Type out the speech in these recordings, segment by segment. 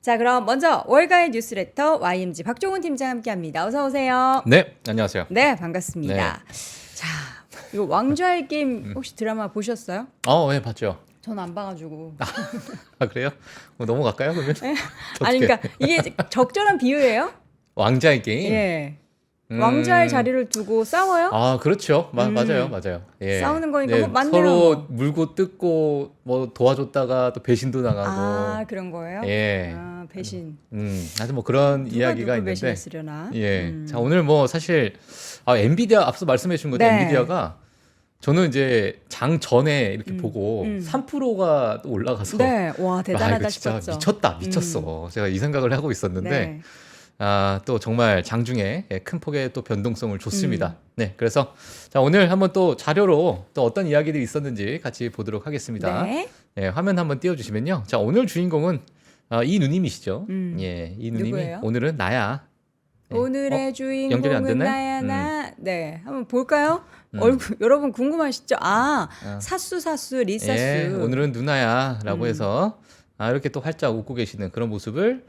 자, 그럼 먼저 월가의 뉴스레터 YMG 박종훈 팀장 함께합니다. 어서 오세요. 네, 안녕하세요. 네, 반갑습니다. 자, 이거 왕좌의 게임 혹시 드라마 보셨어요? 네, 봤죠. 전 안 봐가지고. 아, 그래요? 뭐 넘어갈까요, 그러면? 아니, 그러니까 이게 적절한 비유예요? 왕자의 게임? 예. 왕좌의 자리를 두고 싸워요? 아, 그렇죠. 맞아요. 예. 싸우는 거니까 뭐 맞네요. 서로 물고 뜯고 뭐 도와줬다가 또 배신도 당하고. 아, 그런 거예요? 예. 아, 배신. 하여튼 뭐 그런 누가 이야기가 누굴 있는데. 배신했으려나? 예. 자, 오늘 뭐 사실 엔비디아 앞서 말씀해 주신 것처럼 네. 엔비디아가 저는 이제 장 전에 이렇게 보고 3%가 또 올라가서 네, 와 대단하다 이거 진짜 싶었죠. 미쳤어. 제가 이 생각을 하고 있었는데 네. 또 정말 장중에 큰 폭의 또 변동성을 줬습니다. 네, 그래서 자 오늘 한번 또 자료로 또 어떤 이야기들이 있었는지 같이 보도록 하겠습니다. 네. 네, 화면 한번 띄워주시면요. 자 오늘 주인공은 이 누님이시죠. 예, 이 누님이 누구예요? 오늘은 나야. 네. 오늘의 연결이 안 주인공은 되나요? 나야 나. 네, 한번 볼까요? 얼굴 여러분 궁금하시죠? 사수 리사수. 예, 오늘은 누나야라고 해서 이렇게 또 활짝 웃고 계시는 그런 모습을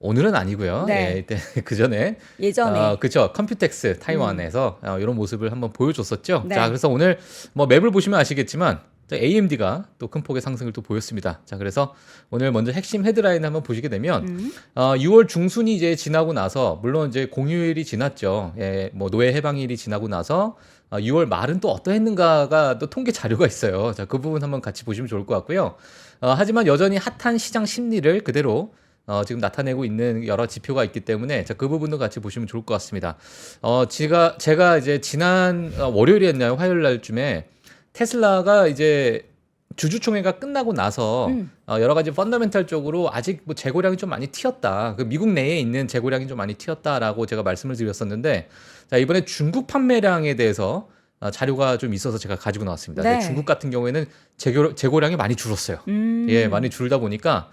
오늘은 아니고요. 네. 예, 이때 그 전에 예전에. 그쵸. 컴퓨텍스 타이완에서 이런 모습을 한번 보여줬었죠. 네. 자, 그래서 오늘 뭐 맵을 보시면 아시겠지만 AMD가 또 큰 폭의 상승을 또 보였습니다. 자, 그래서 오늘 먼저 핵심 헤드라인 한번 보시게 되면 6월 중순이 이제 지나고 나서 물론 이제 공휴일이 지났죠. 예, 뭐 노예 해방일이 지나고 나서 6월 말은 또 어떠했는가가 또 통계 자료가 있어요. 자, 그 부분 한번 같이 보시면 좋을 것 같고요. 하지만 여전히 핫한 시장 심리를 그대로 지금 나타내고 있는 여러 지표가 있기 때문에 자, 그 부분도 같이 보시면 좋을 것 같습니다. 제가 이제 지난 월요일이었나요? 화요일 날쯤에 테슬라가 이제 주주총회가 끝나고 나서 여러 가지 펀더멘탈적으로 아직 뭐 재고량이 좀 많이 튀었다. 그 미국 내에 있는 재고량이 좀 많이 튀었다라고 제가 말씀을 드렸었는데 자, 이번에 중국 판매량에 대해서 자료가 좀 있어서 제가 가지고 나왔습니다. 네. 근데 중국 같은 경우에는 재고량이 많이 줄었어요. 예, 많이 줄다 보니까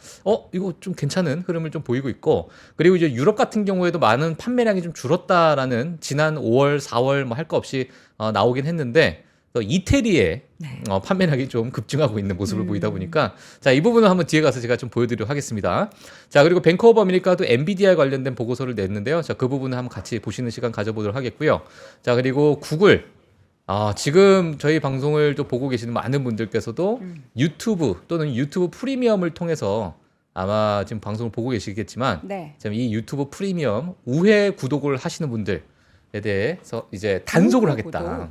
이거 좀 괜찮은 흐름을 좀 보이고 있고 그리고 이제 유럽 같은 경우에도 많은 판매량이 좀 줄었다라는 지난 5월, 4월 뭐 할 거 없이 나오긴 했는데 또 이태리의 판매량이 좀 급증하고 있는 모습을 보이다 보니까 자, 이 부분은 한번 뒤에 가서 제가 좀 보여드리도록 하겠습니다. 자, 그리고 뱅크 오브 아메리카도 엔비디아에 관련된 보고서를 냈는데요. 자, 그 부분을 한번 같이 보시는 시간 가져보도록 하겠고요. 자, 그리고 구글 지금 저희 방송을 또 보고 계시는 많은 분들께서도 유튜브 또는 유튜브 프리미엄을 통해서 아마 지금 방송을 보고 계시겠지만 네. 지금 이 유튜브 프리미엄 우회 구독을 하시는 분들에 대해서 이제 단속을 하겠다.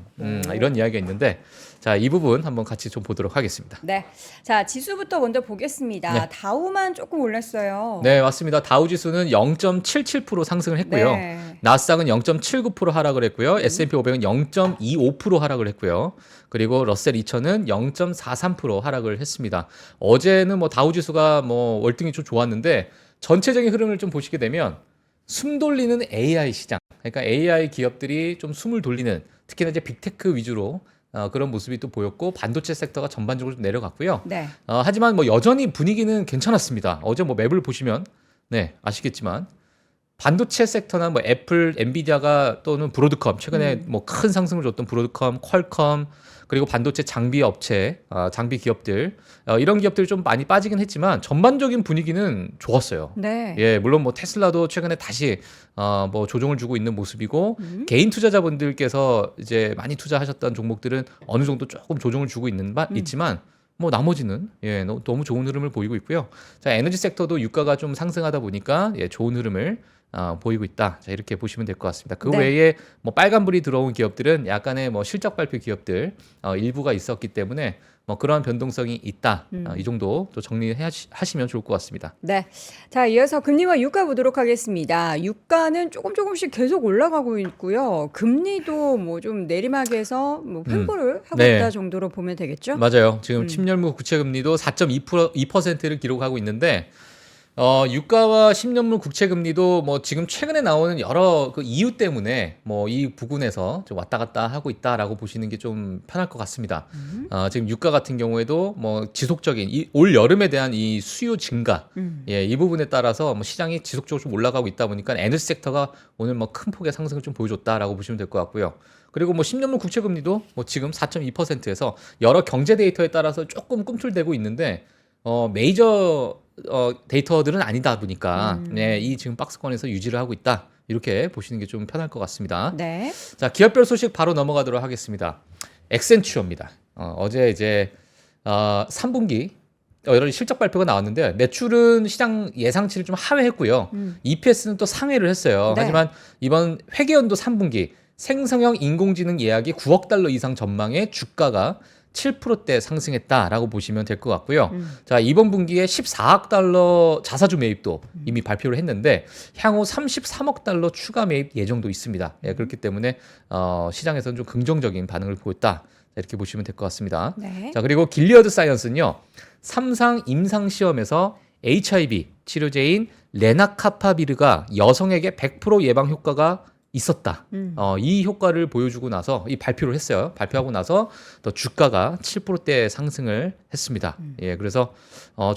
이런 이야기가 있는데 자, 이 부분 한번 같이 좀 보도록 하겠습니다. 네. 자, 지수부터 먼저 보겠습니다. 네. 다우만 조금 올랐어요. 네, 맞습니다. 다우 지수는 0.77% 상승을 했고요. 네. 나스닥은 0.79% 하락을 했고요. S&P 500은 0.25% 하락을 했고요. 그리고 러셀 2000은 0.43% 하락을 했습니다. 어제는 뭐 다우 지수가 뭐 월등히 좀 좋았는데 전체적인 흐름을 좀 보시게 되면 숨 돌리는 AI 시장, 그러니까 AI 기업들이 좀 숨을 돌리는 특히나 이제 빅테크 위주로 그런 모습이 또 보였고 반도체 섹터가 전반적으로 좀 내려갔고요. 네. 하지만 뭐 여전히 분위기는 괜찮았습니다. 어제 뭐 맵을 보시면 아시겠지만 반도체 섹터나 뭐 애플, 엔비디아가 또는 브로드컴 최근에 뭐 큰 상승을 줬던 브로드컴, 퀄컴 그리고 반도체 장비 업체, 장비 기업들 이런 기업들이 좀 많이 빠지긴 했지만 전반적인 분위기는 좋았어요. 네. 예, 물론 뭐 테슬라도 최근에 다시 뭐 조정을 주고 있는 모습이고 개인 투자자분들께서 이제 많이 투자하셨던 종목들은 어느 정도 조금 조정을 주고 있지만 뭐 나머지는 너무 좋은 흐름을 보이고 있고요. 자, 에너지 섹터도 유가가 좀 상승하다 보니까 좋은 흐름을 보이고 있다. 자, 이렇게 보시면 될 것 같습니다. 그 네. 외에 뭐 빨간불이 들어온 기업들은 약간의 뭐 실적 발표 기업들 일부가 있었기 때문에 뭐 그러한 변동성이 있다. 이 정도 또 정리하시면 좋을 것 같습니다. 네. 자, 이어서 금리와 유가 보도록 하겠습니다. 유가는 조금씩 계속 올라가고 있고요. 금리도 뭐 좀 내리막에서 뭐 횡보를 하고 네. 있다 정도로 보면 되겠죠? 맞아요. 지금 10년물 국채 금리도 4.2%를 기록하고 있는데 유가와 10년물 국채 금리도 뭐 지금 최근에 나오는 여러 그 이유 때문에 뭐 이 부근에서 좀 왔다 갔다 하고 있다라고 보시는 게 좀 편할 것 같습니다. 지금 유가 같은 경우에도 뭐 지속적인 올 여름에 대한 이 수요 증가, 이 부분에 따라서 뭐 시장이 지속적으로 좀 올라가고 있다 보니까 에너지 섹터가 오늘 뭐 큰 폭의 상승을 좀 보여줬다라고 보시면 될 것 같고요. 그리고 뭐 10년물 국채 금리도 뭐 지금 4.2%에서 여러 경제 데이터에 따라서 조금 꿈틀대고 있는데 메이저 데이터들은 아니다 보니까 네, 이 지금 박스권에서 유지를 하고 있다. 이렇게 보시는 게 좀 편할 것 같습니다. 네. 자, 기업별 소식 바로 넘어가도록 하겠습니다. 엑센추어입니다. 어제 이제 3분기 여러 가지 실적 발표가 나왔는데 매출은 시장 예상치를 좀 하회했고요. EPS는 또 상회를 했어요. 네. 하지만 이번 회계연도 3분기 생성형 인공지능 예약이 9억 달러 이상 전망에 주가가 7%대 상승했다라고 보시면 될 것 같고요. 자, 이번 분기에 14억 달러 자사주 매입도 이미 발표를 했는데 향후 33억 달러 추가 매입 예정도 있습니다. 예, 그렇기 때문에 시장에서는 좀 긍정적인 반응을 보였다. 이렇게 보시면 될 것 같습니다. 네. 자, 그리고 길리어드 사이언스는요. 3상 임상 시험에서 HIV 치료제인 레나카파비르가 여성에게 100% 예방 효과가 있었다. 이 효과를 보여주고 나서 이 발표를 했어요. 발표하고 나서 또 주가가 7%대 상승을 했습니다. 예, 그래서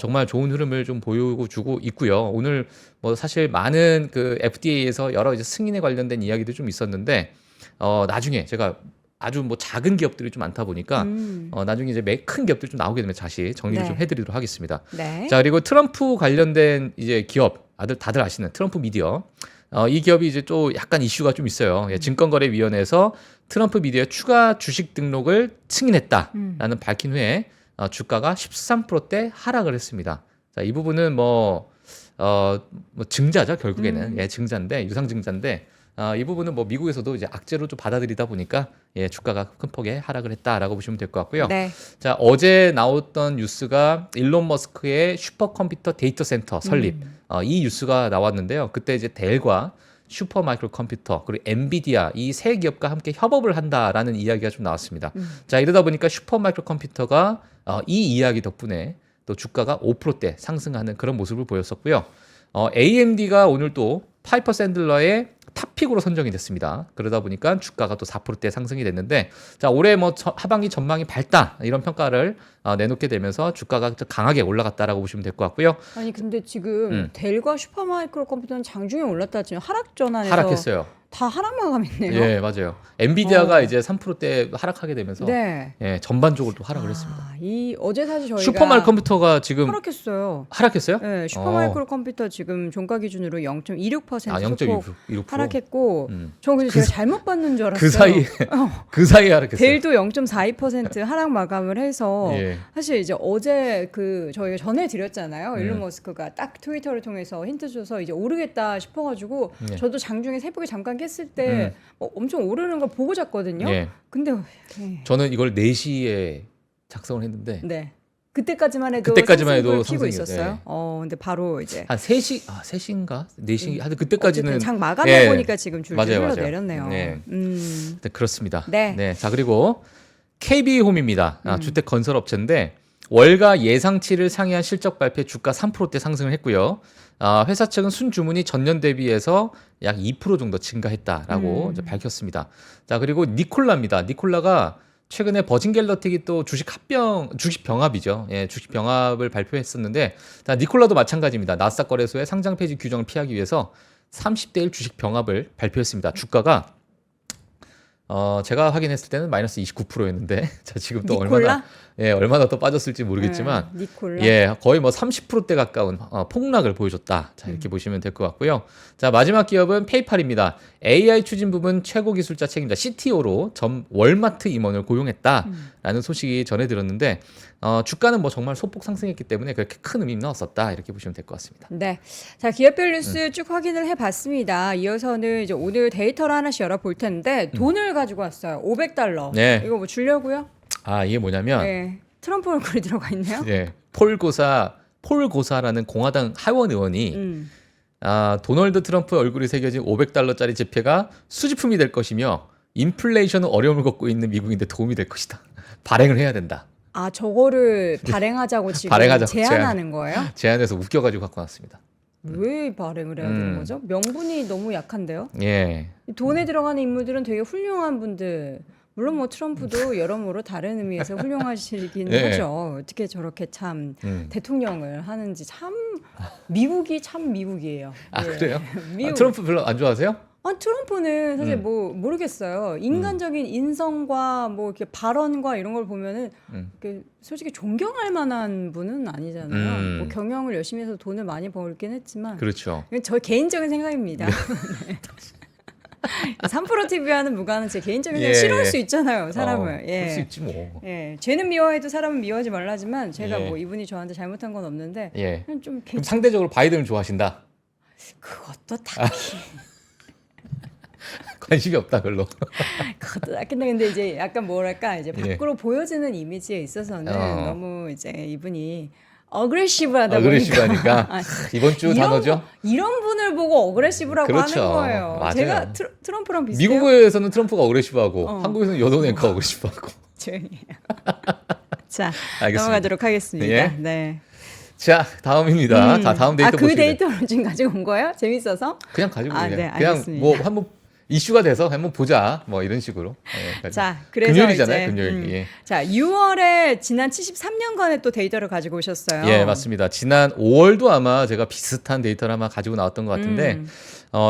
정말 좋은 흐름을 좀 보여주고 있고요. 오늘 뭐 사실 많은 그 FDA에서 여러 이제 승인에 관련된 이야기도 좀 있었는데 나중에 제가 아주 뭐 작은 기업들이 좀 많다 보니까 나중에 이제 큰 기업들이 좀 나오게 되면 다시 정리를 네. 좀 해드리도록 하겠습니다. 네. 자, 그리고 트럼프 관련된 이제 기업 다들 아시는 트럼프 미디어. 이 기업이 이제 또 약간 이슈가 좀 있어요. 예, 증권거래위원회에서 트럼프 미디어 추가 주식 등록을 승인했다라는 밝힌 후에 주가가 13%대 하락을 했습니다. 자, 이 부분은 뭐 증자죠, 결국에는. 예, 증자인데, 유상증자인데, 이 부분은 뭐 미국에서도 이제 악재로 좀 받아들이다 보니까 예, 주가가 큰 폭의 하락을 했다라고 보시면 될 것 같고요. 네. 자, 어제 나왔던 뉴스가 일론 머스크의 슈퍼컴퓨터 데이터 센터 설립. 이 뉴스가 나왔는데요. 그때 이제 델과 슈퍼마이크로 컴퓨터 그리고 엔비디아 이 세 기업과 함께 협업을 한다라는 이야기가 좀 나왔습니다. 자, 이러다 보니까 슈퍼마이크로 컴퓨터가 이 이야기 덕분에 또 주가가 5%대 상승하는 그런 모습을 보였었고요. AMD가 오늘 또 파이퍼 샌들러의 탑픽으로 선정이 됐습니다. 그러다 보니까 주가가 또 4%대 상승이 됐는데, 자, 올해 뭐 하반기 전망이 밝다 이런 평가를 내놓게 되면서 주가가 좀 강하게 올라갔다라고 보시면 될 것 같고요. 아니 근데 지금 델과 슈퍼마이크로 컴퓨터는 장중에 올랐다 지금 하락 전환해서 하락했어요. 다 하락 마감했네요. 예, 맞아요. 엔비디아가 이제 3%대 하락하게 되면서 네. 예, 전반적으로 또 하락을 했습니다. 이 어제 사실 저희가 슈퍼마이크로 컴퓨터가 지금 하락했어요. 하락했어요? 네, 슈퍼마이크로 컴퓨터 지금 종가 기준으로 0.26% 소폭 0.26%. 하락했고, 저 그래서 제가 잘못 봤는 줄 알았어요. 그 사이에 그 사이에 하락했어요. 델도 0.42% 하락 마감을 해서 예. 사실 이제 어제 그 저희가 전해드렸잖아요. 일론 머스크가 딱 트위터를 통해서 힌트 줘서 이제 오르겠다 싶어가지고 예. 저도 장중에 새벽에 잠깐 깼을 때 엄청 오르는 걸 보고 잤거든요. 예. 근데 저는 이걸 4시에 작성을 했는데 네. 그때까지만 해도 그때까지만 키고 해도 있었어요. 네. 근데 바로 이제 한 3시, 3시인가? 4시, 하여튼 그때까지는. 어쨌든 장 마감해 예. 보니까 지금 줄줄 맞아요, 흘러내렸네요. 네. 네, 그렇습니다. 네. 자, 그리고 KB홈입니다. 주택 건설 업체인데 월가 예상치를 상회한 실적 발표 주가 3%대 상승을 했고요. 회사 측은 순주문이 전년 대비해서 약 2% 정도 증가했다라고 이제 밝혔습니다. 자, 그리고 니콜라입니다. 니콜라가 최근에 버진 갤러틱이 또 주식 병합이죠. 예, 주식 병합을 발표했었는데, 자, 니콜라도 마찬가지입니다. 나스닥 거래소의 상장 폐지 규정을 피하기 위해서 30대 1 주식 병합을 발표했습니다. 주가가 제가 확인했을 때는 마이너스 29%였는데, 자, 지금 또 니콜라? 얼마나 또 빠졌을지 모르겠지만, 니콜라. 예, 거의 뭐 30%대 가까운 폭락을 보여줬다. 자, 이렇게 보시면 될 것 같고요. 자, 마지막 기업은 페이팔입니다. AI 추진 부분 최고 기술자 책임자 CTO로 월마트 임원을 고용했다라는 소식이 전해들었는데, 주가는 뭐 정말 소폭 상승했기 때문에 그렇게 큰 의미 나왔었다. 이렇게 보시면 될 것 같습니다. 네. 자, 기업별 뉴스 쭉 확인을 해봤습니다. 이어서는 이제 오늘 데이터를 하나씩 열어볼 텐데, 돈을 가지고 왔어요. $500. 네. 이거 뭐 주려고요? 이게 뭐냐면, 네. 트럼프 얼굴이 들어가 있네요. 예, 폴 고사라는 공화당 하원 의원이 도널드 트럼프 얼굴이 새겨진 $500짜리 지폐가 수집품이 될 것이며 인플레이션은 어려움을 겪고 있는 미국인데 도움이 될 것이다. 발행을 해야 된다. 저거를 발행하자고 지금 발행하자고 제안하는 거예요? 제안해서 웃겨가지고 갖고 왔습니다. 왜 발행을 해야 되는 거죠? 명분이 너무 약한데요? 예. 돈에 들어가는 인물들은 되게 훌륭한 분들. 물론 뭐 트럼프도 여러모로 다른 의미에서 훌륭하시긴 예. 하죠. 어떻게 저렇게 참 대통령을 하는지 참 미국이 참 미국이에요. 예. 그래요? 미국. 트럼프 별로 안 좋아하세요? 트럼프는 사실 음. 뭐 모르겠어요. 인간적인 인성과 뭐 이렇게 발언과 이런 걸 보면은 이렇게 솔직히 존경할 만한 분은 아니잖아요. 뭐 경영을 열심히 해서 돈을 많이 벌긴 했지만 그렇죠. 이건 저 개인적인 생각입니다. 네. 3프로 TV 하는 무관은 제 개인적인 생각. 예. 싫어할 수 있잖아요, 사람을. 그럴 수 예. 있지 뭐. 예. 죄는 미워해도 사람은 미워하지 말라지만 제가 예. 뭐 이분이 저한테 잘못한 건 없는데 예. 그냥 좀 그럼 상대적으로 바이든을 좋아하신다? 그것도 딱히 관심이 없다 별로. 그것도 딱히 근데 이제 약간 뭐랄까 이제 예. 밖으로 보여지는 이미지에 있어서는 어. 너무 이제 이분이 어그레시브하다 어그레시브하니까 보니까 이번 주 단어죠. 이런 분을 보고 어그레시브라고 그렇죠. 하는 거예요. 맞아요. 제가 트럼프랑 비슷해요. 미국에서는 트럼프가 어그레시브하고 어. 한국에서는 여도네가 어그레시브하고. 조용히 해요. 자, 알겠습니다. 넘어가도록 하겠습니다. 예. 네. 자 다음입니다. 다 다음 데이터 그 보시면 돼요. 데이터를 지금 가지고 온 거예요? 재밌어서? 그냥 가지고 아, 그냥 네, 그냥 알겠습니다. 뭐 한번 이슈가 돼서 한번 보자 뭐 이런 식으로. 예, 자, 그래서 금요일이잖아요. 이제, 금요일. 예. 자, 6월에 지난 73년간의 또 데이터를 가지고 오셨어요. 예, 맞습니다. 지난 5월도 아마 제가 비슷한 데이터를 아마 가지고 나왔던 것 같은데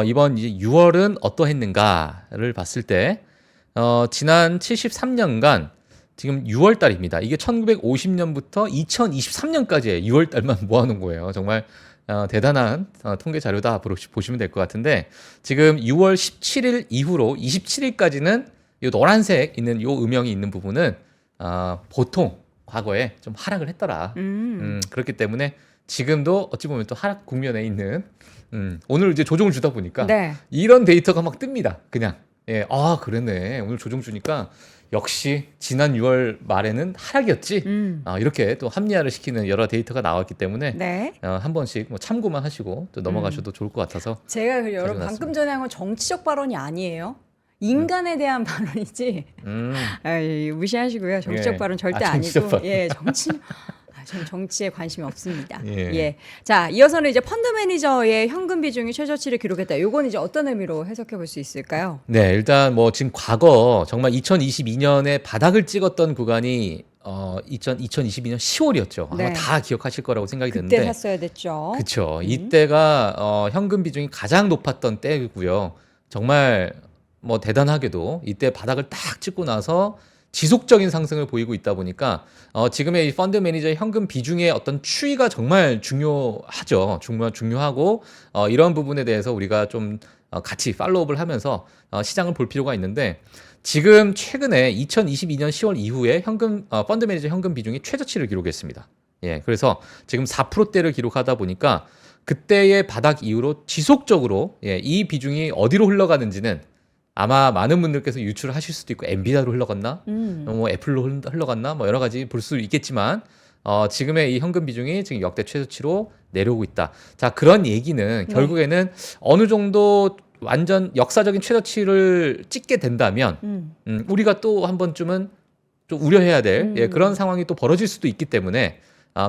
이번 이제 6월은 어떠했는가를 봤을 때 지난 73년간 지금 6월 달입니다. 이게 1950년부터 2023년까지의 6월 달만 모아놓은 거예요. 정말 대단한 통계 자료다 보시면 될 것 같은데 지금 6월 17일 이후로 27일까지는 이 노란색 있는 이 음영이 있는 부분은 보통 과거에 좀 하락을 했더라. 그렇기 때문에 지금도 어찌 보면 또 하락 국면에 있는 오늘 이제 조정을 주다 보니까 네. 이런 데이터가 막 뜹니다. 그냥 예, 그랬네. 오늘 조정 주니까 역시 지난 6월 말에는 하락이었지. 이렇게 또 합리화를 시키는 여러 데이터가 나왔기 때문에 네. 한 번씩 뭐 참고만 하시고 또 넘어가셔도 좋을 것 같아서 제가 여러분 가져놨습니다. 방금 전에 한 건 정치적 발언이 아니에요. 인간에 대한 발언이지. 무시하시고요. 정치적 예. 발언 절대 정치적 아니고. 발언. 예, 전 정치에 관심이 없습니다. 예. 예. 자, 이어서는 이제 펀드 매니저의 현금 비중이 최저치를 기록했다. 요건 이제 어떤 의미로 해석해 볼 수 있을까요? 네, 일단 뭐 지금 과거 정말 2022년에 바닥을 찍었던 구간이 2022년 10월이었죠. 아마 네. 다 기억하실 거라고 생각이 그때 드는데. 샀어야 됐죠. 그렇죠. 이때가 현금 비중이 가장 높았던 때고요. 정말 뭐 대단하게도 이때 바닥을 딱 찍고 나서 지속적인 상승을 보이고 있다 보니까 지금의 이 펀드 매니저의 현금 비중의 어떤 추이가 정말 중요하죠. 중요하고 이런 부분에 대해서 우리가 좀 같이 팔로우업을 하면서 시장을 볼 필요가 있는데 지금 최근에 2022년 10월 이후에 펀드 매니저 현금 비중이 최저치를 기록했습니다. 예, 그래서 지금 4%대를 기록하다 보니까 그때의 바닥 이후로 지속적으로 이 비중이 어디로 흘러가는지는 아마 많은 분들께서 유출을 하실 수도 있고 엔비디아로 흘러갔나, 뭐 애플로 흘러갔나, 뭐 여러 가지 볼 수 있겠지만 지금의 이 현금 비중이 지금 역대 최저치로 내려오고 있다. 자, 그런 얘기는 결국에는 어느 정도 완전 역사적인 최저치를 찍게 된다면 우리가 또 한 번쯤은 좀 우려해야 될 그런 상황이 또 벌어질 수도 있기 때문에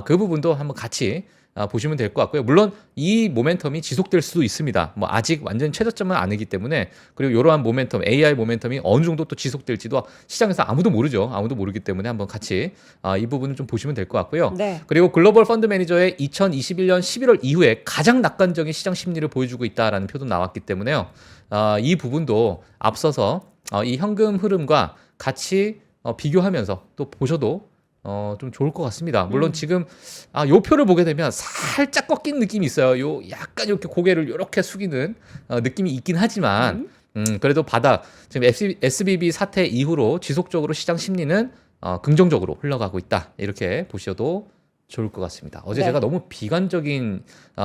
그 부분도 한번 같이 보시면 될 것 같고요. 물론 이 모멘텀이 지속될 수도 있습니다. 뭐 아직 완전 최저점은 아니기 때문에 그리고 이러한 모멘텀, AI 모멘텀이 어느 정도 또 지속될지도 시장에서 아무도 모르죠. 아무도 모르기 때문에 한번 같이 이 부분을 좀 보시면 될 것 같고요. 네. 그리고 글로벌 펀드 매니저의 2021년 11월 이후에 가장 낙관적인 시장 심리를 보여주고 있다라는 표도 나왔기 때문에요. 이 부분도 앞서서 이 현금 흐름과 같이 비교하면서 또 보셔도 좀 좋을 것 같습니다. 물론 지금 요 표를 보게 되면 살짝 꺾인 느낌이 있어요. 요 약간 이렇게 고개를 이렇게 숙이는 느낌이 있긴 하지만 그래도 바닥 지금 SBB 사태 이후로 지속적으로 시장 심리는 긍정적으로 흘러가고 있다. 이렇게 보셔도 좋을 것 같습니다. 어제 네. 제가 너무 비관적인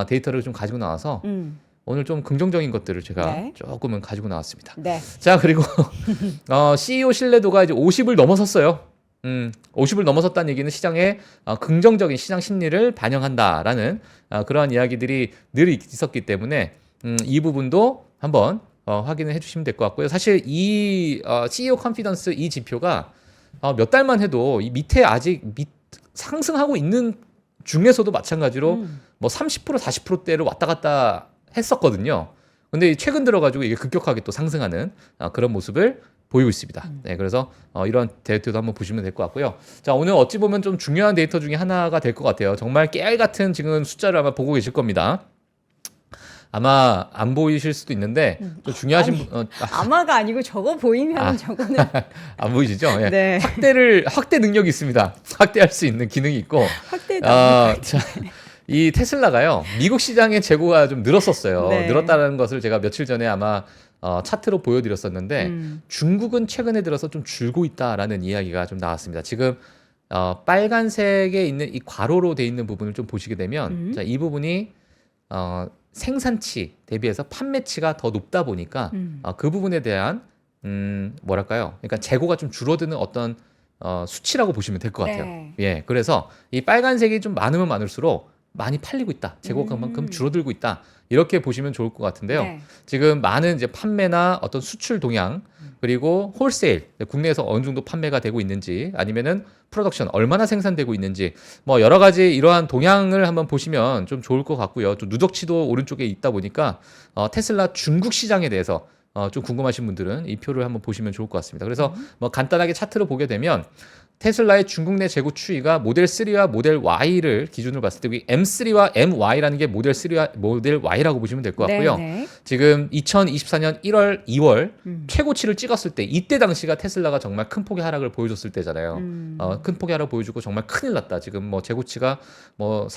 데이터를 좀 가지고 나와서 오늘 좀 긍정적인 것들을 제가 네. 조금은 가지고 나왔습니다. 네. 자, 그리고 CEO 신뢰도가 이제 50을 넘어섰어요. 50을 넘어섰다는 얘기는 시장의 긍정적인 시장 심리를 반영한다라는 그러한 이야기들이 늘 있었기 때문에 이 부분도 한번 확인을 해주시면 될 것 같고요. 사실 이 CEO 컨피던스 이 지표가 몇 달만 해도 이 밑에 아직 상승하고 있는 중에서도 마찬가지로 뭐 30% 40%대를 왔다 갔다 했었거든요. 근데 최근 들어가지고 이게 급격하게 또 상승하는 그런 모습을 보이고 있습니다. 네, 그래서 이런 데이터도 한번 보시면 될 것 같고요. 자, 오늘 어찌 보면 좀 중요한 데이터 중에 하나가 될 것 같아요. 정말 깨알 같은 지금 숫자를 아마 보고 계실 겁니다. 아마 안 보이실 수도 있는데 좀 중요하신 아니, 분 아마가 아니고 저거 보이면 저거는 안 보이시죠? 예. 네. 확대 능력이 있습니다. 확대할 수 있는 기능이 있고 확대도 안 자, 이 테슬라가요 미국 시장의 재고가 좀 늘었었어요. 네. 늘었다는 것을 제가 며칠 전에 아마 차트로 보여드렸었는데 중국은 최근에 들어서 좀 줄고 있다라는 이야기가 좀 나왔습니다. 지금 빨간색에 있는 이 괄호로 돼 있는 부분을 좀 보시게 되면 자, 이 부분이 생산치 대비해서 판매치가 더 높다 보니까 그 부분에 대한 뭐랄까요? 그러니까 재고가 좀 줄어드는 어떤 수치라고 보시면 될 것 같아요. 네. 예, 그래서 이 빨간색이 좀 많으면 많을수록 많이 팔리고 있다. 재고가 그만큼 줄어들고 있다. 이렇게 보시면 좋을 것 같은데요. 네. 지금 많은 이제 판매나 어떤 수출 동향 그리고 홀세일 국내에서 어느 정도 판매가 되고 있는지 아니면은 프로덕션 얼마나 생산되고 있는지 뭐 여러 가지 이러한 동향을 한번 보시면 좀 좋을 것 같고요. 또 누적치도 오른쪽에 있다 보니까 테슬라 중국 시장에 대해서 좀 궁금하신 분들은 이 표를 한번 보시면 좋을 것 같습니다. 그래서 뭐 간단하게 차트로 보게 되면 테슬라의 중국 내 재고 추이가 모델 3와 모델 Y를 기준으로 봤을 때 여기 M3와 MY라는 게 모델 3와 모델 Y라고 보시면 될 것 같고요. 네. 지금 2024년 1월, 2월 최고치를 찍었을 때 이때 당시가 테슬라가 정말 큰 폭의 하락을 보여줬을 때잖아요. 큰 폭의 하락을 보여주고 정말 큰일 났다. 지금 뭐 재고치가 뭐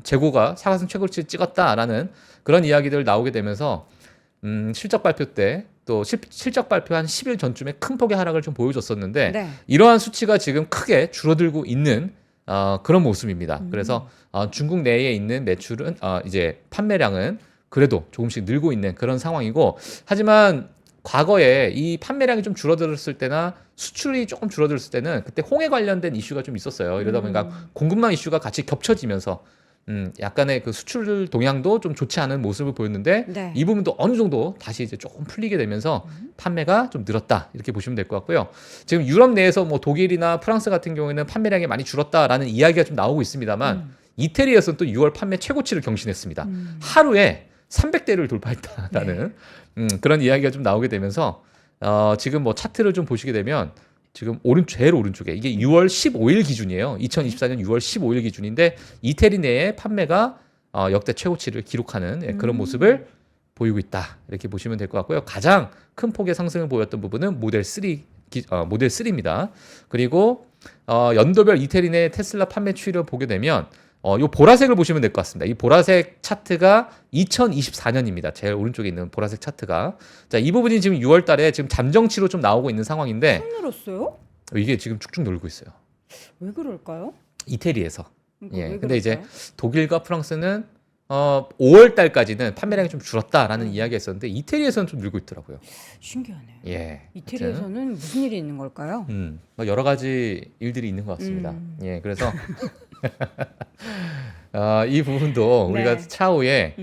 재고가 사상 최고치를 찍었다라는 그런 이야기들 나오게 되면서 실적 발표 때 또 실적 발표 한 10일 전쯤에 큰 폭의 하락을 좀 보여줬었는데 네. 이러한 수치가 지금 크게 줄어들고 있는 그런 모습입니다. 그래서 중국 내에 있는 매출은 이제 판매량은 그래도 조금씩 늘고 있는 그런 상황이고 하지만 과거에 이 판매량이 좀 줄어들었을 때나 수출이 조금 줄어들었을 때는 그때 홍해 관련된 이슈가 좀 있었어요. 이러다 보니까 공급망 이슈가 같이 겹쳐지면서 약간의 그 수출 동향도 좀 좋지 않은 모습을 보였는데 네. 이 부분도 어느 정도 다시 이제 조금 풀리게 되면서 판매가 좀 늘었다 이렇게 보시면 될 것 같고요. 지금 유럽 내에서 뭐 독일이나 프랑스 같은 경우에는 판매량이 많이 줄었다라는 이야기가 좀 나오고 있습니다만 이태리에서는 또 6월 판매 최고치를 경신했습니다. 하루에 300대를 돌파했다라는 그런 이야기가 좀 나오게 되면서 지금 뭐 차트를 좀 보시게 되면 지금 제일 오른쪽에 이게 6월 15일 기준이에요. 2024년 6월 15일 기준인데 이태리 내에 판매가 역대 최고치를 기록하는 그런 모습을 보이고 있다. 이렇게 보시면 될 것 같고요. 가장 큰 폭의 상승을 보였던 부분은 모델 3입니다. 그리고 연도별 이태리 내 테슬라 판매 추이를 보게 되면 요 보라색을 보시면 될 것 같습니다. 이 보라색 차트가 2024년입니다. 제일 오른쪽에 있는 보라색 차트가. 자, 이 부분이 지금 6월 달에 지금 잠정치로 좀 나오고 있는 상황인데 확 늘었어요? 이게 지금 쭉쭉 늘고 있어요. 왜 그럴까요? 이태리에서. 그러니까 예. 왜 근데 이제 그럴까요? 독일과 프랑스는 5월 달까지는 판매량이 좀 줄었다라는 이야기가 있었는데 이태리에서는 좀 늘고 있더라고요. 신기하네요. 예. 이태리에서는 무슨 일이 있는 걸까요? 뭐 여러 가지 일들이 있는 것 같습니다. 예. 그래서 이 부분도 네. 우리가 차후에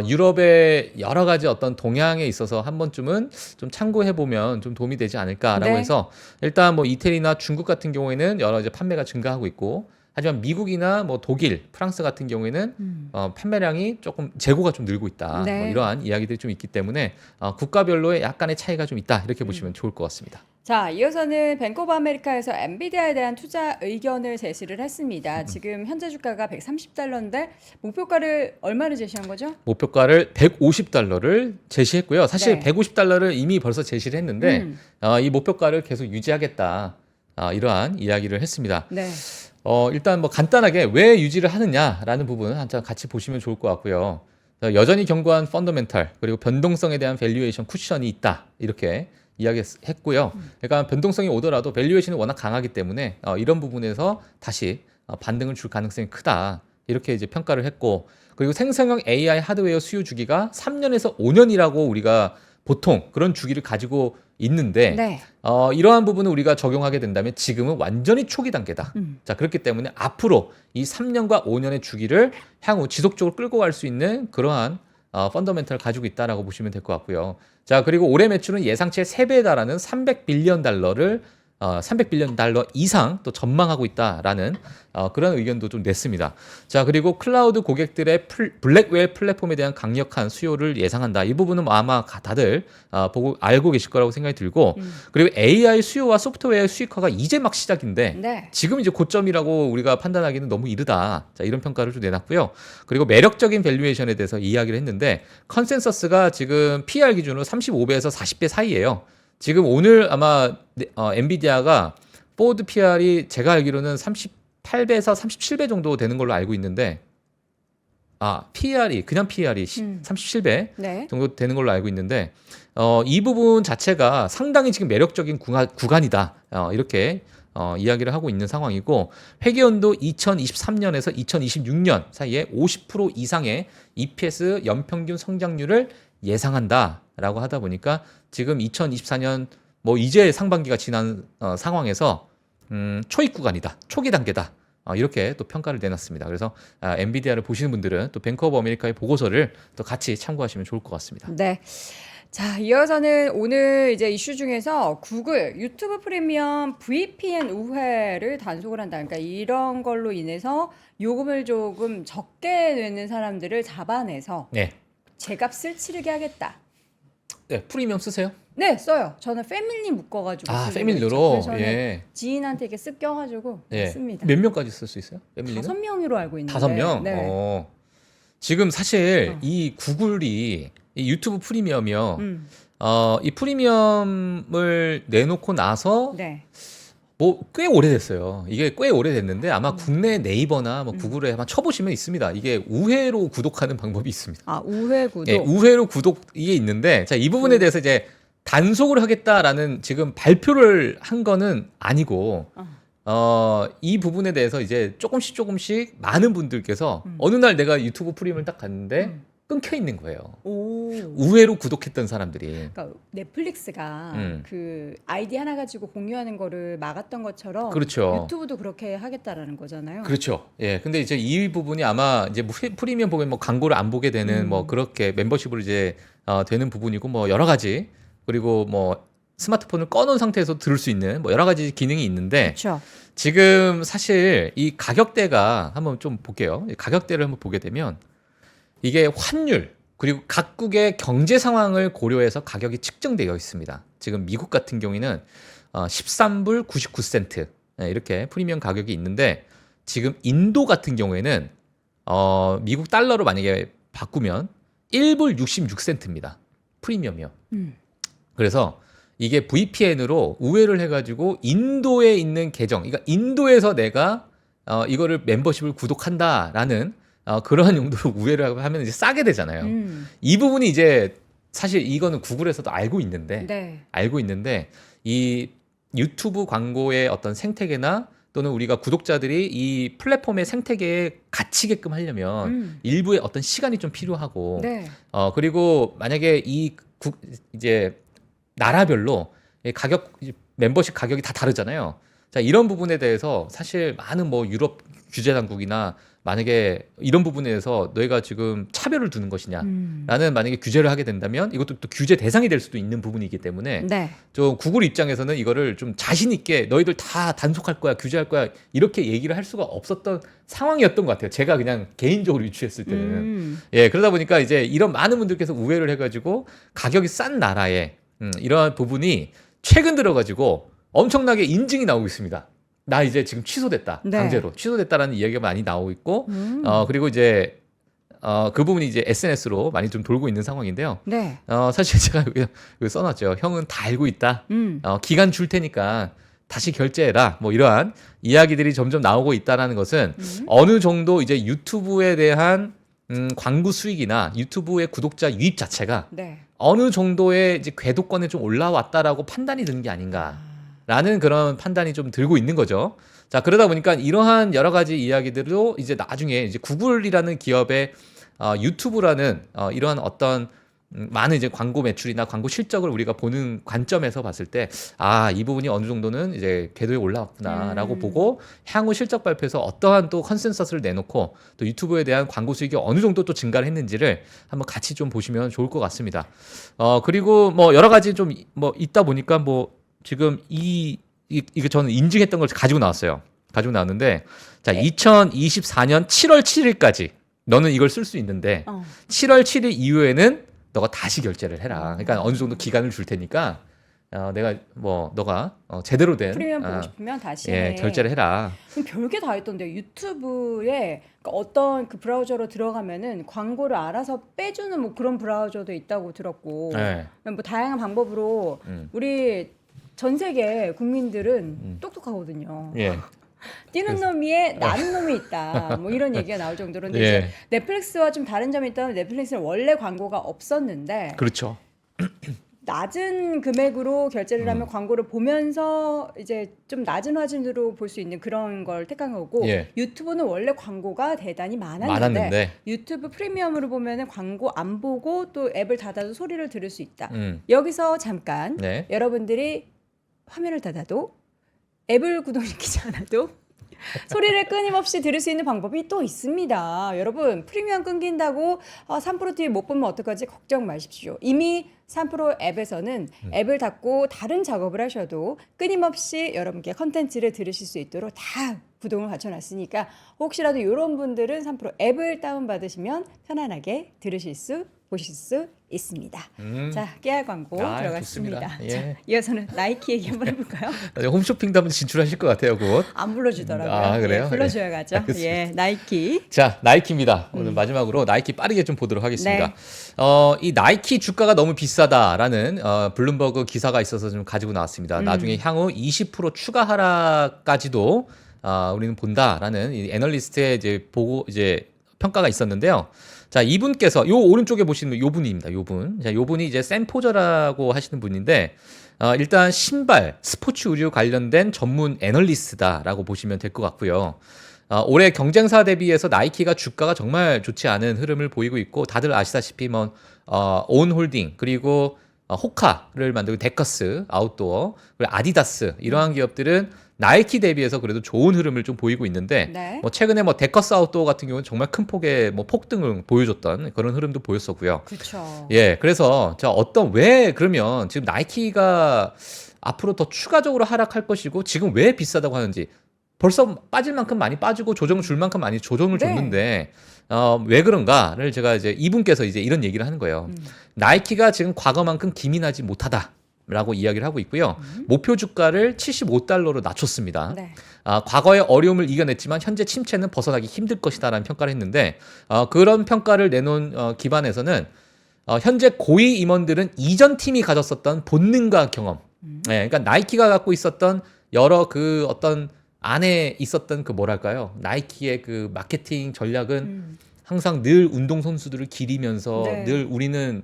유럽의 여러 가지 어떤 동향에 있어서 한 번쯤은 좀 참고해 보면 좀 도움이 되지 않을까라고 네. 해서 일단 뭐 이태리나 중국 같은 경우에는 여러 이제 판매가 증가하고 있고 하지만 미국이나 뭐 독일, 프랑스 같은 경우에는 판매량이 조금 재고가 좀 늘고 있다. 네. 뭐 이러한 이야기들이 좀 있기 때문에 국가별로의 약간의 차이가 좀 있다. 이렇게 보시면 좋을 것 같습니다. 자, 이어서는 뱅크 오브 아메리카에서 엔비디아에 대한 투자 의견을 제시를 했습니다. 지금 현재 주가가 130달러인데 목표가를 얼마를 제시한 거죠? 목표가를 150달러를 제시했고요. 사실 네. 150달러를 이미 벌써 제시를 했는데 이 목표가를 계속 유지하겠다. 이러한 이야기를 했습니다. 네. 일단 뭐 간단하게 왜 유지를 하느냐라는 부분은 한참 같이 보시면 좋을 것 같고요. 여전히 견고한 펀더멘탈 그리고 변동성에 대한 밸류에이션 쿠션이 있다. 이렇게 이야기했고요. 그러니까 변동성이 오더라도 밸류에이션이 워낙 강하기 때문에 이런 부분에서 다시 반등을 줄 가능성이 크다. 이렇게 이제 평가를 했고 그리고 생성형 AI 하드웨어 수요 주기가 3년에서 5년이라고 우리가 보통 그런 주기를 가지고 있는데 네. 이러한 부분을 우리가 적용하게 된다면 지금은 완전히 초기 단계다. 자, 그렇기 때문에 앞으로 이 3년과 5년의 주기를 향후 지속적으로 끌고 갈 수 있는 그러한 펀더멘털을 가지고 있다라고 보시면 될 것 같고요. 자, 그리고 올해 매출은 예상치의 3배에 달하는 300빌리언 달러를 300빌리언 달러 이상 또 전망하고 있다라는 그런 의견도 좀 냈습니다. 자, 그리고 클라우드 고객들의 블랙웰 플랫폼에 대한 강력한 수요를 예상한다. 이 부분은 아마 다들 보고 알고 계실 거라고 생각이 들고, 그리고 AI 수요와 소프트웨어 수익화가 이제 막 시작인데 네. 지금 이제 고점이라고 우리가 판단하기는 너무 이르다. 자, 이런 평가를 좀 내놨고요. 그리고 매력적인 밸류에이션에 대해서 이야기를 했는데 컨센서스가 지금 PR 기준으로 35배에서 40배 사이예요. 지금 오늘 아마 엔비디아가 포워드 PR이 제가 알기로는 38배에서 37배 정도 되는 걸로 알고 있는데, PR이 그냥 PR이 37배 네. 정도 되는 걸로 알고 있는데, 이 부분 자체가 상당히 지금 매력적인 구간이다. 이렇게 이야기를 하고 있는 상황이고, 회계연도 2023년에서 2026년 사이에 50% 이상의 EPS 연평균 성장률을 예상한다라고 하다 보니까 지금 2024년 뭐 이제 상반기가 지난 상황에서 초입 구간이다, 초기 단계다. 이렇게 또 평가를 내놨습니다. 그래서 엔비디아를 보시는 분들은 또 뱅크 오브 아메리카의 보고서를 또 같이 참고하시면 좋을 것 같습니다. 네. 자, 이어서는 오늘 이제 이슈 중에서 구글 유튜브 프리미엄 VPN 우회를 단속을 한다. 그러니까 이런 걸로 인해서 요금을 조금 적게 내는 사람들을 잡아내서 네. 제값을 치르게 하겠다. 네, 프리미엄 쓰세요? 네, 써요. 저는 패밀리 묶어가지고. 쓰려고 패밀리로. 했죠. 그래서 예. 지인한테 이렇게 쓱 껴가지고 예. 씁니다. 몇 명까지 쓸 수 있어요? 패밀리는? 5명으로 알고 있는데. 5명? 네. 지금 사실 이 구글이 이 유튜브 프리미엄이요. 이 프리미엄을 내놓고 나서 네. 뭐 꽤 오래됐어요. 이게 꽤 오래됐는데 아마 국내 네이버나 뭐 구글에 아마 쳐보시면 있습니다. 이게 우회로 구독하는 방법이 있습니다. 우회 구독. 예, 우회로 구독 이게 있는데, 자, 이 부분에 대해서 이제 단속을 하겠다라는 지금 발표를 한 거는 아니고, 이 부분에 대해서 이제 조금씩 많은 분들께서 어느 날 내가 유튜브 프리미엄을 딱 갔는데 끊겨 있는 거예요. 오. 우회로 구독했던 사람들이. 그러니까 넷플릭스가 그 아이디 하나 가지고 공유하는 거를 막았던 것처럼 그렇죠. 유튜브도 그렇게 하겠다라는 거잖아요. 그렇죠. 예. 근데 이제 이 부분이 아마 이제 뭐 프리미엄 보면 뭐 광고를 안 보게 되는 뭐 그렇게 멤버십으로 이제 되는 부분이고, 뭐 여러 가지, 그리고 뭐 스마트폰을 꺼놓은 상태에서 들을 수 있는 뭐 여러 가지 기능이 있는데, 그렇죠. 지금 사실 이 가격대가 한번 좀 볼게요. 이 가격대를 한번 보게 되면 이게 환율 그리고 각국의 경제 상황을 고려해서 가격이 측정되어 있습니다. 지금 미국 같은 경우에는 13불 99센트 이렇게 프리미엄 가격이 있는데, 지금 인도 같은 경우에는 미국 달러로 만약에 바꾸면 1불 66센트입니다. 프리미엄이요. 그래서 이게 VPN으로 우회를 해가지고 인도에 있는 계정, 그러니까 인도에서 내가 이거를 멤버십을 구독한다라는 그러한 용도로 우회를 하면 이제 싸게 되잖아요. 이 부분이 이제 사실 이거는 구글에서도 알고 있는데, 네. 이 유튜브 광고의 어떤 생태계나 또는 우리가 구독자들이 이 플랫폼의 생태계에 갇히게끔 하려면 일부의 어떤 시간이 좀 필요하고, 네. 그리고 만약에 이제 나라별로 멤버십 가격이 다 다르잖아요. 자, 이런 부분에 대해서 사실 많은 뭐 유럽 규제 당국이나 만약에 이런 부분에 대해서 너희가 지금 차별을 두는 것이냐라는 만약에 규제를 하게 된다면 이것도 또 규제 대상이 될 수도 있는 부분이기 때문에 네. 좀 구글 입장에서는 이거를 좀 자신 있게 너희들 다 단속할 거야, 규제할 거야 이렇게 얘기를 할 수가 없었던 상황이었던 것 같아요. 제가 그냥 개인적으로 유추했을 때는. 예, 그러다 보니까 이제 이런 많은 분들께서 우회를 해가지고 가격이 싼 나라에 이러한 부분이 최근 들어가지고 엄청나게 인증이 나오고 있습니다. 나 이제 지금 취소됐다. 네. 강제로 취소됐다라는 이야기가 많이 나오고 있고, 그리고 이제 그 부분이 이제 SNS로 많이 좀 돌고 있는 상황인데요. 네. 사실 제가 여기 써놨죠. 형은 다 알고 있다. 기간 줄 테니까 다시 결제해라. 뭐 이러한 이야기들이 점점 나오고 있다라는 것은 어느 정도 이제 유튜브에 대한 광고 수익이나 유튜브의 구독자 유입 자체가 네. 어느 정도의 이제 궤도권에 좀 올라왔다라고 판단이 드는 게 아닌가라는 그런 판단이 좀 들고 있는 거죠. 자, 그러다 보니까 이러한 여러 가지 이야기들도 이제 나중에 이제 구글이라는 기업의 유튜브라는 이러한 어떤 많은 이제 광고 매출이나 광고 실적을 우리가 보는 관점에서 봤을 때, 이 부분이 어느 정도는 이제 궤도에 올라왔구나라고 보고 향후 실적 발표에서 어떠한 또 컨센서스를 내놓고 또 유튜브에 대한 광고 수익이 어느 정도 또 증가를 했는지를 한번 같이 좀 보시면 좋을 것 같습니다. 그리고 뭐 여러 가지 좀 뭐 있다 보니까 뭐 지금 이 이거 저는 인증했던 걸 가지고 나왔어요. 가지고 나왔는데 자, 2024년 7월 7일까지 너는 이걸 쓸 수 있는데 7월 7일 이후에는 너가 다시 결제를 해라. 그러니까 어느 정도 기간을 줄 테니까 내가 뭐 너가 제대로 된 프리미엄 보고 싶으면 다시 해. 결제를 해라. 그럼 별게 다 있던데 유튜브에 그러니까 어떤 그 브라우저로 들어가면은 광고를 알아서 빼주는 뭐 그런 브라우저도 있다고 들었고 네. 뭐 다양한 방법으로 우리 전 세계 국민들은 똑똑하거든요. 예. 뛰는 놈 위에 나는 놈이 있다. 뭐 이런 얘기가 나올 정도로 근데 예. 이제 넷플릭스와 좀 다른 점이 있다면 넷플릭스는 원래 광고가 없었는데 그렇죠. 낮은 금액으로 결제를 하면 광고를 보면서 이제 좀 낮은 화질로 볼 수 있는 그런 걸 택한 거고 예. 유튜브는 원래 광고가 대단히 많았는데 많았는데. 유튜브 프리미엄으로 보면은 광고 안 보고 또 앱을 닫아도 소리를 들을 수 있다. 여기서 잠깐 네. 여러분들이 화면을 닫아도 앱을 구동시키지 않아도 소리를 끊임없이 들을 수 있는 방법이 또 있습니다. 여러분 프리미엄 끊긴다고 3프로TV 못 보면 어떡하지 걱정 마십시오. 이미 3프로 앱에서는 앱을 닫고 다른 작업을 하셔도 끊임없이 여러분께 컨텐츠를 들으실 수 있도록 다 구동을 갖춰놨으니까 혹시라도 이런 분들은 3프로 앱을 다운받으시면 편안하게 들으실 수 보실 수 있습니다. 음. 자, 깨알 광고 들어갔습니다. 좋습니다. 예. 자, 이어서는 나이키 얘기 한번 해볼까요? 홈쇼핑도 한번 진출하실 것 같아요, 곧. 안 불러주더라고요. 아, 그래요? 예, 불러줘야 가죠. 알겠습니다. 예, 나이키. 자, 나이키입니다. 오늘 마지막으로 나이키 빠르게 좀 보도록 하겠습니다. 네. 이 나이키 주가가 너무 비싸다라는 블룸버그 기사가 있어서 좀 가지고 나왔습니다. 나중에 향후 20% 추가 하락까지도 우리는 본다라는 이 애널리스트의 이제 보고 이제 평가가 있었는데요. 자, 이분께서 요 오른쪽에 보시는 요 분입니다. 요 분. 자, 요 분이 이제 샘 포저라고 하시는 분인데 일단 신발, 스포츠 의류 관련된 전문 애널리스트다라고 보시면 될 것 같고요. 올해 경쟁사 대비해서 나이키가 주가가 정말 좋지 않은 흐름을 보이고 있고 다들 아시다시피 뭐 온홀딩 그리고 호카를 만들고 데커스, 아웃도어, 그리고 아디다스 이러한 기업들은 나이키 대비해서 그래도 좋은 흐름을 좀 보이고 있는데 네. 뭐 최근에 뭐 데커스 아웃도어 같은 경우는 정말 큰 폭의 뭐 폭등을 보여줬던 그런 흐름도 보였었고요. 그렇죠. 예, 그래서 자 왜 그러면 지금 나이키가 앞으로 더 추가적으로 하락할 것이고 지금 왜 비싸다고 하는지 벌써 빠질 만큼 많이 빠지고 조정 줄 만큼 많이 조정을 네. 줬는데 왜 그런가를 제가 이제 이분께서 이제 이런 얘기를 하는 거예요. 나이키가 지금 과거만큼 기민하지 못하다라고 이야기를 하고 있고요. 목표 주가를 $75로 낮췄습니다. 네. 과거의 어려움을 이겨냈지만 현재 침체는 벗어나기 힘들 것이다라는 평가를 했는데 그런 평가를 내놓은 기반에서는 현재 고위 임원들은 이전 팀이 가졌었던 본능과 경험, 네, 그러니까 나이키가 갖고 있었던 여러 그 어떤 안에 있었던 그 뭐랄까요 나이키의 그 마케팅 전략은 항상 늘 운동 선수들을 기리면서 네. 늘 우리는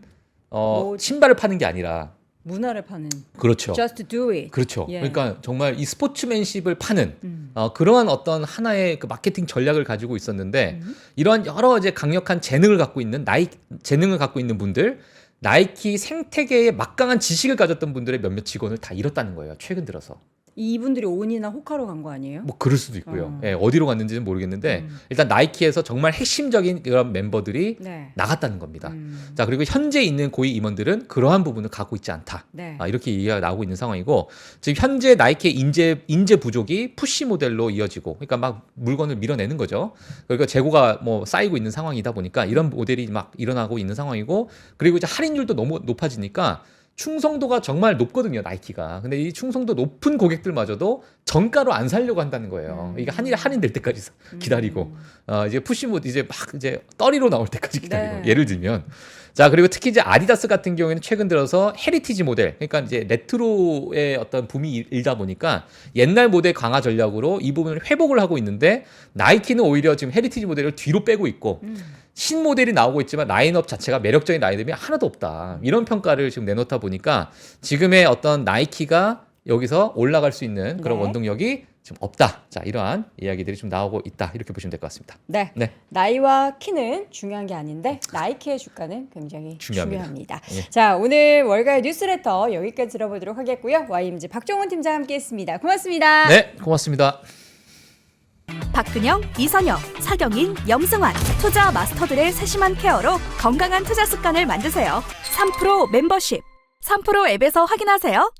뭐- 신발을 파는 게 아니라 문화를 파는 그렇죠. Just do it. 그렇죠. 예. 그러니까 정말 이 스포츠맨십을 파는 그러한 어떤 하나의 그 마케팅 전략을 가지고 있었는데 이러한 여러 이제 강력한 재능을 갖고 있는 재능을 갖고 있는 분들 나이키 생태계에 막강한 지식을 가졌던 분들의 몇몇 직원을 다 잃었다는 거예요. 최근 들어서. 이분들이 온이나 호카로 간 거 아니에요? 뭐 그럴 수도 있고요. 예, 어디로 갔는지는 모르겠는데 일단 나이키에서 정말 핵심적인 그런 멤버들이 네. 나갔다는 겁니다. 자, 그리고 현재 있는 고위 임원들은 그러한 부분을 갖고 있지 않다. 네. 이렇게 얘기가 나오고 있는 상황이고 지금 현재 나이키의 인재 부족이 푸시 모델로 이어지고 그러니까 막 물건을 밀어내는 거죠. 그러니까 재고가 뭐 쌓이고 있는 상황이다 보니까 이런 모델이 막 일어나고 있는 상황이고 그리고 이제 할인율도 너무 높아지니까 충성도가 정말 높거든요, 나이키가. 근데 이 충성도 높은 고객들마저도 정가로 안 살려고 한다는 거예요. 이게 할인될 때까지 기다리고, 이제 푸시모드 이제 막 이제 떨이로 나올 때까지 기다리고. 네. 예를 들면. 자, 그리고 특히 이제 아디다스 같은 경우에는 최근 들어서 헤리티지 모델, 그러니까 이제 레트로의 어떤 붐이 일다 보니까 옛날 모델 강화 전략으로 이 부분을 회복을 하고 있는데 나이키는 오히려 지금 헤리티지 모델을 뒤로 빼고 있고 신모델이 나오고 있지만 라인업 자체가 매력적인 라인업이 하나도 없다. 이런 평가를 지금 내놓다 보니까 지금의 어떤 나이키가 여기서 올라갈 수 있는 그런 네. 원동력이 지금 없다. 자, 이러한 이야기들이 좀 나오고 있다. 이렇게 보시면 될 것 같습니다. 네. 네. 나이와 키는 중요한 게 아닌데 나이키의 주가는 굉장히 중요합니다. 중요합니다. 예. 자, 오늘 월가의 뉴스레터 여기까지 들어보도록 하겠고요. YMG 박종훈 팀장 함께했습니다. 고맙습니다. 네, 고맙습니다. 박근영, 이선영, 사경인, 염승환 투자 마스터들의 세심한 케어로 건강한 투자 습관을 만드세요. 3프로 멤버십 3프로 앱에서 확인하세요.